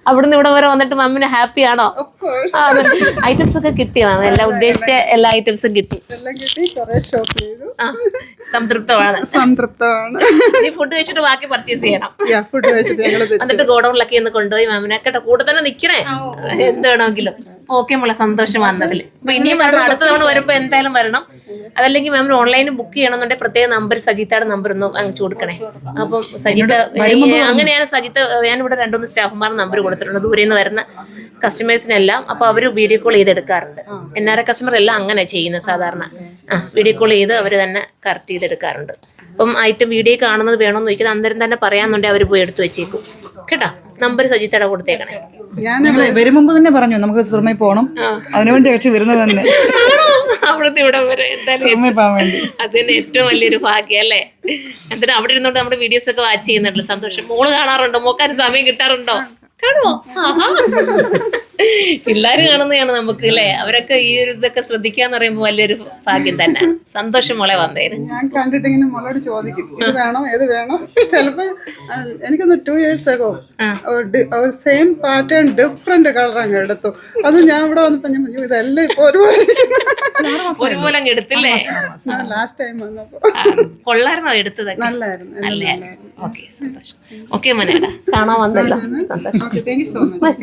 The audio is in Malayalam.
അവിടുന്ന് ഇവിടെ വരെ വന്നിട്ട് മമ്മിന് ഹാപ്പി ആണോ? ഐറ്റംസ് ഒക്കെ കിട്ടിയതാണ്, എല്ലാം ഉദ്ദേശിച്ച എല്ലാ ഐറ്റംസും കിട്ടി. സംതൃപ്തമാണ്. നീ ഫുഡ് കഴിച്ചിട്ട് ബാക്കി പർച്ചേസ് ചെയ്യണം. എന്നിട്ട് ഗോഡൌണിലൊക്കെ ഒന്ന് കൊണ്ടുപോയി മാമിനെ കേട്ടോ, കൂടെ തന്നെ നിക്കണേ എന്ത് വേണമെങ്കിലും. ഓക്കെ മോളെ, സന്തോഷം വന്നതിൽ. അപ്പൊ ഇനിയും വരണം, അടുത്ത തവണ വരുമ്പോ എന്തായാലും വരണം. അതല്ലെങ്കിൽ മാമിന് ഓൺലൈനിൽ ബുക്ക് ചെയ്യണമെന്നുണ്ടെങ്കിൽ പ്രത്യേക നമ്പർ, സജിത്തയുടെ നമ്പർ ഒന്ന് വാങ്ങിച്ചു കൊടുക്കണേ. അപ്പം സജിത്ത അങ്ങനെയാണ് സജിത്ത, ഞാനിവിടെ 2-3 സ്റ്റാഫുമാരുടെ നമ്പർ കൊടുത്തിട്ടുണ്ട് ദൂരെ നിന്ന് വരുന്ന കസ്റ്റമേഴ്സിനെല്ലാം. അപ്പൊ അവര് വീഡിയോ കോൾ ചെയ്തെടുക്കാറുണ്ട്. NRI കസ്റ്റമർ എല്ലാം അങ്ങനെ ചെയ്യുന്നത് സാധാരണ. വീഡിയോ കോൾ ചെയ്ത് അവര് തന്നെ കറക്റ്റ് ചെയ്തെടുക്കാറുണ്ട്. അപ്പം ഐറ്റം വീഡിയോ കാണുന്നത് വേണമെന്ന് ചോദിക്കുന്നത് അന്നേരം തന്നെ പറയാന്നുണ്ടെങ്കിൽ അവർ പോയി എടുത്തു വെച്ചേക്കും കേട്ടോ. നമ്പർ സജിത്തയുടെ കൊടുത്തേക്കണേ. ഞാൻ വരും മുമ്പ് തന്നെ പറഞ്ഞു നമുക്ക് സുറുമയിൽ പോകണം, അതിനുവേണ്ടി പക്ഷെ വരുന്നത് തന്നെ അവിടുത്തെ ഇവിടെ വരെ അത് തന്നെ ഏറ്റവും വലിയൊരു ഭാഗ്യം അല്ലേ. എന്തിനാ അവിടെ ഇരുന്നോണ്ട് നമ്മുടെ വീഡിയോസ് ഒക്കെ വാച്ച് ചെയ്യുന്നുണ്ടല്ലോ, സന്തോഷം. മോള് കാണാറുണ്ടോ? മോക്കാൻ സമയം കിട്ടാറുണ്ടോ? കാണുമോ? പിള്ളേര് കാണുന്നതാണ് നമുക്ക് അല്ലേ. അവരൊക്കെ ഈ ഒരു ഇതൊക്കെ ശ്രദ്ധിക്കാന്ന് പറയുമ്പോ വലിയൊരു ഭാഗ്യം തന്നെ. സന്തോഷം മോളെ വന്നേര്. ഞാൻ കണ്ടിട്ട് ഇങ്ങനെ മോളോട് ചോദിക്കും ഇത് വേണോ ഏത് വേണം. ചിലപ്പോ എനിക്കൊന്ന് 2 years ago same pattern different colour അങ്ങ് എടുത്തു. അത് ഞാൻ ഇവിടെ വന്നപ്പോ ഞാൻ ഇതെല്ലാം ഇപ്പൊ ഒരുപോലെ അങ്ങ് എടുത്തില്ലേ? ലാസ്റ്റ് ടൈം വന്നപ്പോ കൊള്ളായിരുന്നോ എടുത്തത്? നല്ലായിരുന്നു. ഓക്കെ, സന്തോഷം. ഓക്കെ മോനേടാ, കാണാൻ വന്നല്ലോ, സന്തോഷം. Thank you so much.